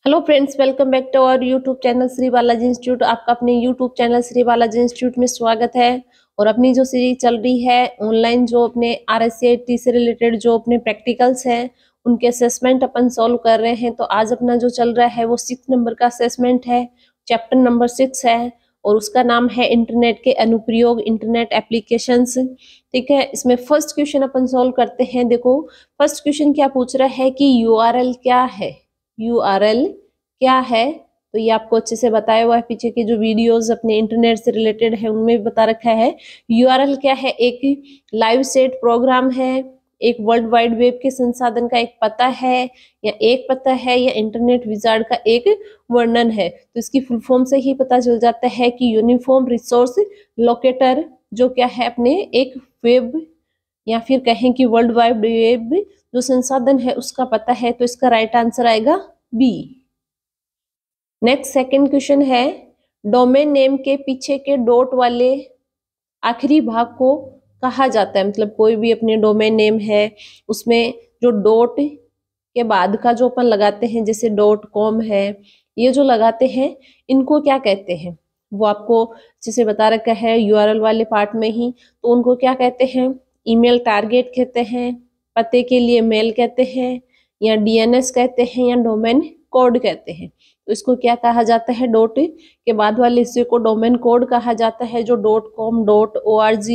Hello friends, welcome back to our YouTube channel Shri Balaji Institute. आपका अपने YouTube channel Shri Balaji Institute में स्वागत है। और अपनी जो सीरीज चल रही है ऑनलाइन, जो अपने RSCT से रिलेटेड जो अपने प्रैक्टिकल्स हैं उनके असेसमेंट अपन सॉल्व कर रहे हैं। तो आज अपना जो चल रहा है वो 6 नंबर का असेसमेंट है, चैप्टर नंबर 6 है और उसका नाम है इंटरनेट के अनुप्रयोग, इंटरनेट एप्लीकेशंस। ठीक है, इसमें फर्स्ट क्वेश्चन अपन सॉल्व करते हैं। देखो फर्स्ट क्वेश्चन क्या पूछ रहा है कि URL क्या है। URL क्या है, तो ये आपको अच्छे से बताया हुआ है, पीछे के जो वीडियोस अपने इंटरनेट से रिलेटेड है उनमें भी बता रखा है। URL क्या है, एक लाइव सेट प्रोग्राम है, एक वर्ल्ड वाइड वेब के संसाधन का एक पता है, या एक पता है, या इंटरनेट विजार्ड का एक वर्णन है। तो इसकी फुल फॉर्म से ही पता चल जाता है कि यूनिफॉर्म रिसोर्स लोकेटर जो क्या है, अपने एक वेब या फिर कहें कि वर्ल्ड वाइड वेब जो संसाधन है उसका पता है। तो इसका राइट आंसर आएगा बी। नेक्स्ट सेकंड क्वेश्चन है, डोमेन नेम के पीछे के डॉट वाले आखिरी भाग को कहा जाता है। मतलब कोई भी अपने डोमेन नेम है उसमें जो डॉट के बाद का जो अपन लगाते हैं, जैसे .com है, ये जो लगाते हैं इनको क्या कहते हैं, वो आपको जिसे बता रखा है URL वाले पार्ट में ही। तो उनको क्या कहते हैं, ईमेल टारगेट कहते हैं, पते के लिए मेल कहते हैं, या DNS कहते हैं, या डोमेन कोड कहते हैं। तो इसको क्या कहा जाता है, डॉट के बाद वाले हिस्से को डोमेन कोड कहा जाता है, जो .com, .org,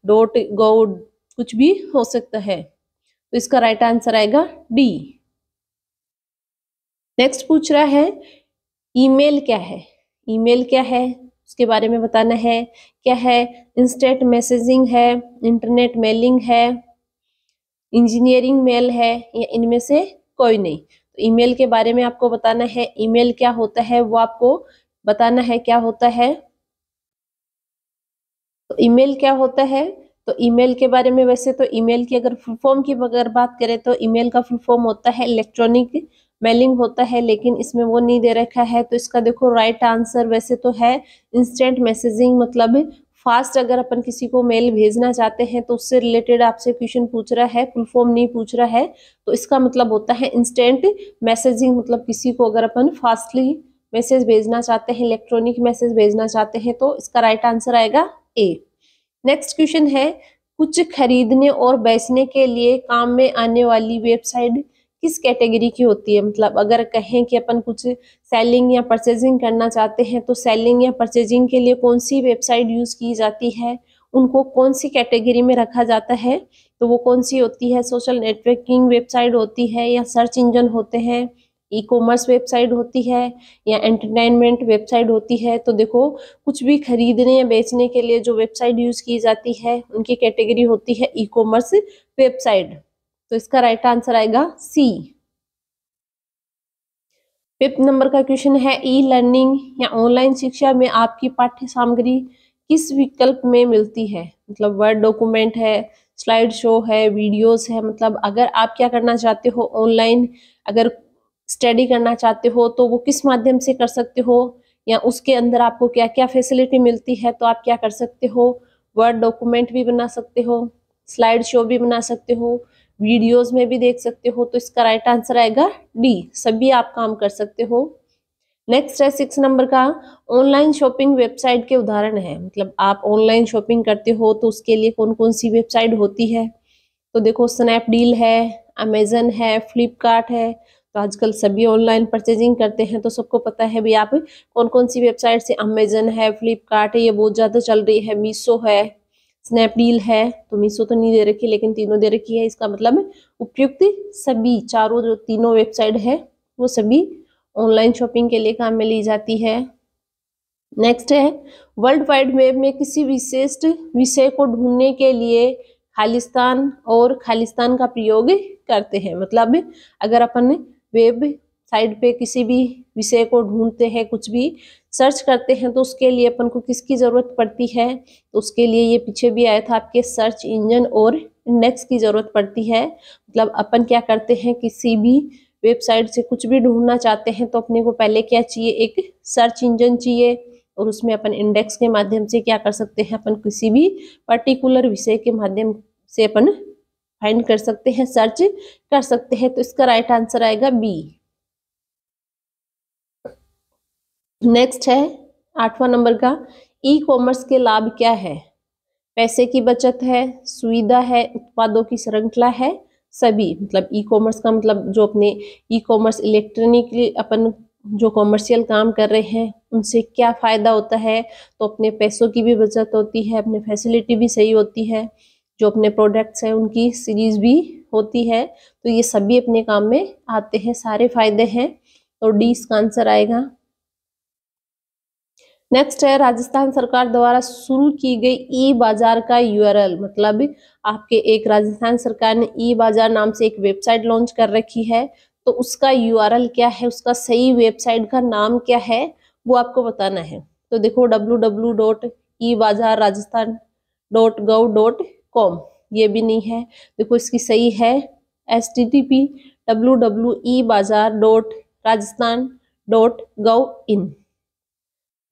.gov कुछ भी हो सकता है। तो इसका राइट आंसर आएगा डी। नेक्स्ट पूछ रहा है, ईमेल क्या है। ईमेल क्या है उसके बारे में बताना है। क्या है, इंस्टेंट मैसेजिंग है, इंटरनेट मेलिंग है, इंजीनियरिंग मेल है, या इनमें से कोई नहीं। तो ईमेल के बारे में आपको बताना है, ईमेल क्या होता है वो आपको बताना है क्या होता है। तो ईमेल क्या होता है, तो ईमेल के बारे में, वैसे तो ईमेल की अगर फुल फॉर्म की अगर बात करें तो ईमेल का फुल फॉर्म होता है इलेक्ट्रॉनिक मेलिंग होता है, लेकिन इसमें वो नहीं दे रखा है। तो इसका देखो राइट आंसर वैसे तो है इंस्टेंट मैसेजिंग, मतलब फास्ट अगर अपन किसी को मेल भेजना चाहते हैं तो उससे रिलेटेड आपसे क्वेश्चन पूछ रहा है, फुल फॉर्म नहीं पूछ रहा है। तो इसका मतलब होता है इंस्टेंट मैसेजिंग, मतलब किसी को अगर अपन फास्टली मैसेज भेजना चाहते हैं, इलेक्ट्रॉनिक मैसेज भेजना चाहते हैं, तो इसका राइट आंसर आएगा ए। नेक्स्ट क्वेश्चन है, कुछ खरीदने और बेचने के लिए काम में आने वाली वेबसाइट किस कैटेगरी की होती है। मतलब अगर कहें कि अपन कुछ सेलिंग या परचेजिंग करना चाहते हैं तो सेलिंग या परचेजिंग के लिए कौन सी वेबसाइट यूज की जाती है, उनको कौन सी कैटेगरी में रखा जाता है। तो वो कौन सी होती है, सोशल नेटवर्किंग वेबसाइट होती है, या सर्च इंजन होते हैं, ई कॉमर्स वेबसाइट होती है, या एंटरटेनमेंट वेबसाइट होती है। तो देखो कुछ भी खरीदने या बेचने के लिए जो वेबसाइट यूज की जाती है उनकी कैटेगरी होती है ई कॉमर्स वेबसाइट। तो इसका राइट आंसर आएगा सी। 5th नंबर का क्वेश्चन है, ई लर्निंग या ऑनलाइन शिक्षा में आपकी पाठ्य सामग्री किस विकल्प में मिलती है। मतलब वर्ड डॉक्यूमेंट है, स्लाइड शो है, वीडियोस है। मतलब अगर आप क्या करना चाहते हो, ऑनलाइन अगर स्टडी करना चाहते हो तो वो किस माध्यम से कर सकते हो, या उसके अंदर आपको क्या क्या फैसिलिटी मिलती है। तो आप क्या कर सकते हो, वर्ड डॉक्यूमेंट भी बना सकते हो, स्लाइड शो भी बना सकते हो, वीडियोस में भी देख सकते हो। तो इसका राइट आंसर आएगा डी, सभी आप काम कर सकते हो। नेक्स्ट है 6 नंबर का, ऑनलाइन शॉपिंग वेबसाइट के उदाहरण है। मतलब आप ऑनलाइन शॉपिंग करते हो तो उसके लिए कौन कौन सी वेबसाइट होती है। तो देखो स्नैपडील है, अमेजन है, फ्लिपकार्ट है। तो आजकल सभी ऑनलाइन परचेजिंग करते हैं तो सबको पता है भी आप कौन कौन सी वेबसाइट से, अमेजन है, फ्लिपकार्ट है, ये बहुत ज़्यादा चल रही है, मीशो है, स्नैपडील है। तो मीशो तो नहीं दे रखी लेकिन तीनों दे रखी है, इसका मतलब उपयुक्त सभी चारों जो तीनों वेबसाइट है वो सभी ऑनलाइन शॉपिंग के लिए काम में ली जाती है। नेक्स्ट है, वर्ल्ड वाइड वेब में किसी विशिष्ट विषय को ढूंढने के लिए खालिस्तान और खालिस्तान का प्रयोग करते हैं। मतलब अगर अपन वेब साइट पे किसी भी विषय को ढूंढते हैं, कुछ भी सर्च करते हैं, तो उसके लिए अपन को किसकी जरूरत पड़ती है। तो उसके लिए ये पीछे भी आया था आपके, सर्च इंजन और इंडेक्स की जरूरत पड़ती है। मतलब अपन क्या करते हैं, किसी भी वेबसाइट से कुछ भी ढूंढना चाहते हैं तो अपने को पहले क्या चाहिए, एक सर्च इंजन चाहिए, और उसमें अपन इंडेक्स के माध्यम से क्या कर सकते हैं, अपन किसी भी पर्टिकुलर विषय के माध्यम से अपन फाइंड कर सकते हैं, सर्च कर सकते हैं। तो इसका राइट आंसर आएगा बी। नेक्स्ट है 8वां नंबर का, ई कॉमर्स के लाभ क्या है? पैसे की बचत है, सुविधा है, उत्पादों की श्रृंखला है, सभी। मतलब ई कॉमर्स का मतलब जो अपने ई कॉमर्स इलेक्ट्रॉनिकली अपन जो कॉमर्शियल काम कर रहे हैं उनसे क्या फायदा होता है? तो अपने पैसों की भी बचत होती है, अपने फैसिलिटी भी सही होती है, जो अपने प्रोडक्ट्स हैं उनकी सीरीज भी होती है, तो ये सभी अपने काम में आते हैं, सारे फायदे हैं। तो डी इसका आंसर आएगा। नेक्स्ट है राजस्थान सरकार द्वारा शुरू की गई ई बाजार का यूआरएल। मतलब आपके एक राजस्थान सरकार ने ई बाजार नाम से एक वेबसाइट लॉन्च कर रखी है, तो उसका यूआरएल क्या है, उसका सही वेबसाइट का नाम क्या है, वो आपको बताना है। तो देखो www.ebazar.rajasthan.gov.com, ये भी नहीं है। देखो इसकी सही है http://www.ebazar.rajasthan.gov.in।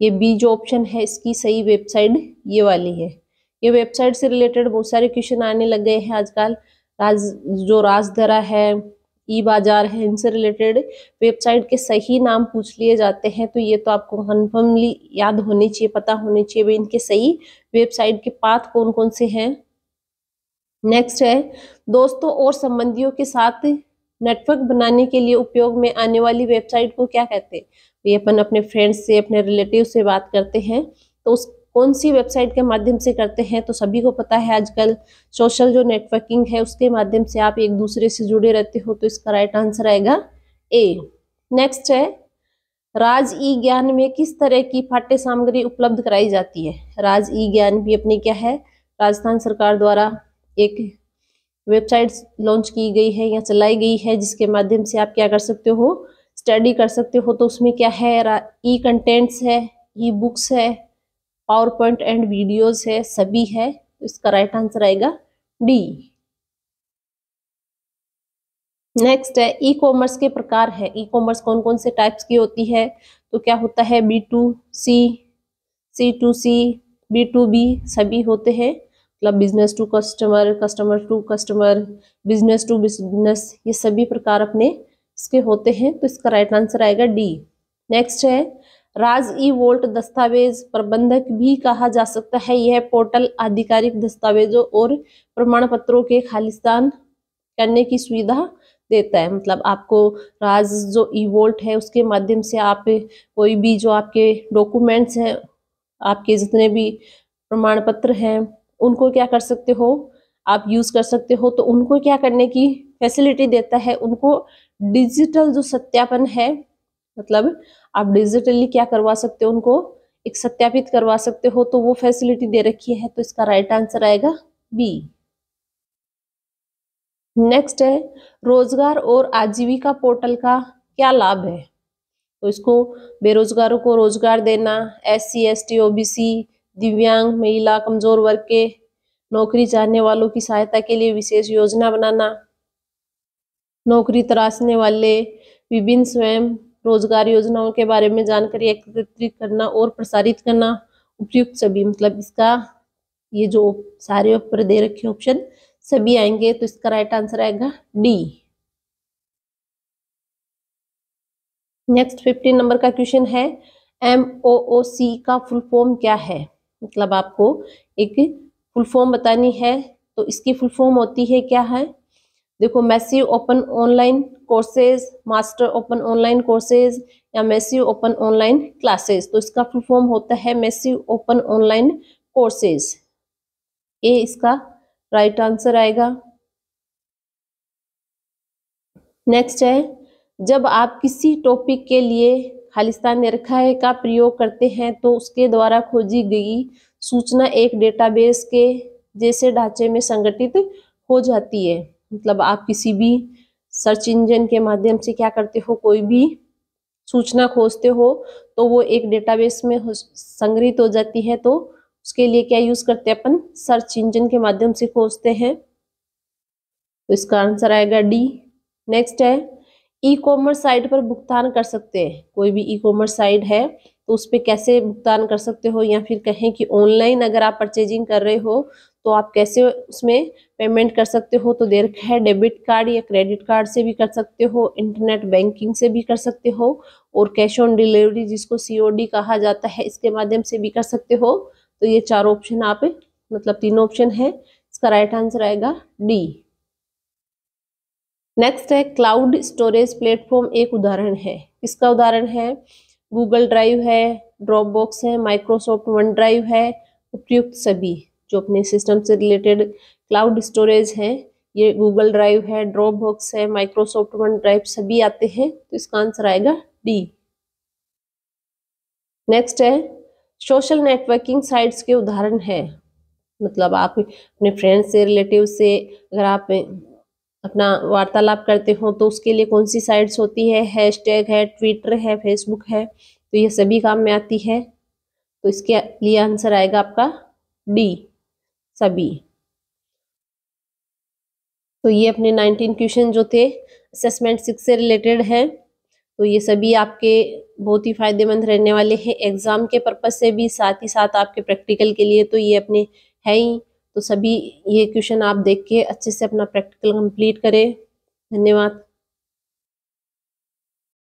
ये बी जो ऑप्शन है इसकी सही वेबसाइट ये वाली है। ये वेबसाइट से रिलेटेड बहुत सारे क्वेश्चन आने लग गए हैं आजकल। जो राजधरा है, ई बाजार है, इनसे रिलेटेड वेबसाइट के सही नाम पूछ लिए जाते हैं, तो ये तो आपको कन्फर्मली याद होनी चाहिए, पता होनी चाहिए भाई इनके सही वेबसाइट के पाथ कौन कौन से हैं। नेक्स्ट है दोस्तों और संबंधियों के साथ नेटवर्क बनाने के लिए उपयोग में आने वाली वेबसाइट को क्या कहते हैं? ये अपन अपने फ्रेंड्स से, अपने रिलेटिव से बात करते हैं, तो उस कौन सी वेबसाइट के माध्यम से करते हैं? तो सभी को पता है आजकल सोशल जो नेटवर्किंग है उसके माध्यम से आप एक दूसरे से जुड़े रहते हो, तो इसका राइट आंसर आएगा ए। नेक्स्ट है राज ई ज्ञान में किस तरह की पाठ्य सामग्री उपलब्ध कराई जाती है? राज ई ज्ञान भी अपनी क्या है, राजस्थान सरकार द्वारा एक वेबसाइट लॉन्च की गई है या चलाई गई है, जिसके माध्यम से आप क्या कर सकते हो, स्टडी कर सकते हो। तो उसमें क्या है, ई कंटेंट्स है, ई बुक्स है, पावर पॉइंट एंड वीडियोस है, सभी है, तो इसका राइट आंसर आएगा डी। नेक्स्ट है ई कॉमर्स के प्रकार है। ई कॉमर्स कौन कौन से टाइप्स की होती है? तो क्या होता है, B2C, C2C, B2B सभी होते हैं। मतलब business to customer, customer to customer, business to business, ये सभी प्रकार अपने इसके होते हैं, तो इसका राइट आंसर आएगा डी। नेक्स्ट है राज ई वोल्ट दस्तावेज प्रबंधक भी कहा जा सकता है। यह पोर्टल आधिकारिक दस्तावेजों और प्रमाण पत्रों के खालिस्तान करने की सुविधा देता है। मतलब आपको राज जो ई वोल्ट है उसके माध्यम से आप कोई भी जो आपके डॉक्यूमेंट्स हैं, आपके जितने भी प्रमाण पत्र हैं, उनको क्या कर सकते हो, आप यूज कर सकते हो। तो उनको क्या करने की फैसिलिटी देता है, उनको डिजिटल जो सत्यापन है, मतलब आप डिजिटली क्या करवा सकते हो, उनको एक सत्यापित करवा सकते हो, तो वो फैसिलिटी दे रखी है, तो इसका राइट आंसर आएगा बी। नेक्स्ट है रोजगार और आजीविका पोर्टल का क्या लाभ है? तो इसको बेरोजगारों को रोजगार देना, SC ST OBC, दिव्यांग, महिला, कमजोर वर्ग के नौकरी चाहने वालों की सहायता के लिए विशेष योजना बनाना, नौकरी तलाशने वाले विभिन्न स्वयं रोजगार योजनाओं के बारे में जानकारी एकत्रित करना और प्रसारित करना, उपयुक्त सभी। मतलब इसका ये जो सारे ऊपर दे रखे ऑप्शन सभी आएंगे, तो इसका राइट आंसर आएगा डी। नेक्स्ट 15 नंबर का क्वेश्चन है MOOC का फुल फॉर्म क्या है? मतलब आपको एक फुल फॉर्म बतानी है, तो इसकी फुल फॉर्म होती है क्या है? देखो massive open online courses, master open online courses या मैसिव ओपन ऑनलाइन क्लासेस। तो इसका फुल फॉर्म होता है मैसिव ओपन ऑनलाइन कोर्सेज, ए इसका राइट आंसर आएगा। नेक्स्ट है जब आप किसी टॉपिक के लिए खालिस्तान निरखाए का प्रयोग करते हैं तो उसके द्वारा खोजी गई सूचना एक डेटाबेस के जैसे ढांचे में संगठित हो जाती है। मतलब आप किसी भी सर्च इंजन के माध्यम से क्या करते हो, कोई भी सूचना खोजते हो तो वो एक डेटाबेस में संग्रहित हो जाती है, तो उसके लिए क्या यूज करते हैं अपन, सर्च इंजन के माध्यम से खोजते हैं, तो इसका आंसर आएगा डी। नेक्स्ट है ई कॉमर्स साइट पर भुगतान कर सकते हैं। कोई भी ई कॉमर्स साइट है तो उस पे कैसे भुगतान कर सकते हो, या फिर कहें कि ऑनलाइन अगर आप परचेजिंग कर रहे हो तो आप कैसे उसमें पेमेंट कर सकते हो। तो दे रखा है डेबिट कार्ड या क्रेडिट कार्ड से भी कर सकते हो, इंटरनेट बैंकिंग से भी कर सकते हो, और कैश ऑन डिलीवरी जिसको COD कहा जाता है इसके माध्यम से भी कर सकते हो। तो ये चार ऑप्शन आप मतलब तीनों ऑप्शन है, इसका राइट आंसर आएगा डी। नेक्स्ट है क्लाउड स्टोरेज प्लेटफॉर्म एक उदाहरण है, किसका उदाहरण है? गूगल ड्राइव है, ड्रॉप बॉक्स है, माइक्रोसॉफ्ट वन ड्राइव है, उपयुक्त सभी। जो अपने सिस्टम से रिलेटेड क्लाउड स्टोरेज है ये गूगल ड्राइव है, ड्रॉप बॉक्स है, माइक्रोसॉफ्ट वन ड्राइव सभी आते हैं, तो इसका आंसर आएगा डी। नेक्स्ट है सोशल नेटवर्किंग साइट्स के उदाहरण है, मतलब आप अपने फ्रेंड्स से रिलेटिव से अगर आप अपना वार्तालाप करते हो तो उसके लिए कौन सी साइट्स होती है? हैशटैग है, ट्विटर है, फेसबुक है, तो ये सभी काम में आती है, तो इसके लिए आंसर आएगा आपका डी सभी। तो ये अपने 19 क्वेश्चन जो थे असेसमेंट 6 से रिलेटेड है, तो ये सभी आपके बहुत ही फायदेमंद रहने वाले हैं एग्जाम के पर्पज से भी, साथ ही साथ आपके प्रैक्टिकल के लिए तो ये अपने है ही। तो सभी ये क्वेश्चन आप देख के अच्छे से अपना प्रैक्टिकल कंप्लीट करें। धन्यवाद।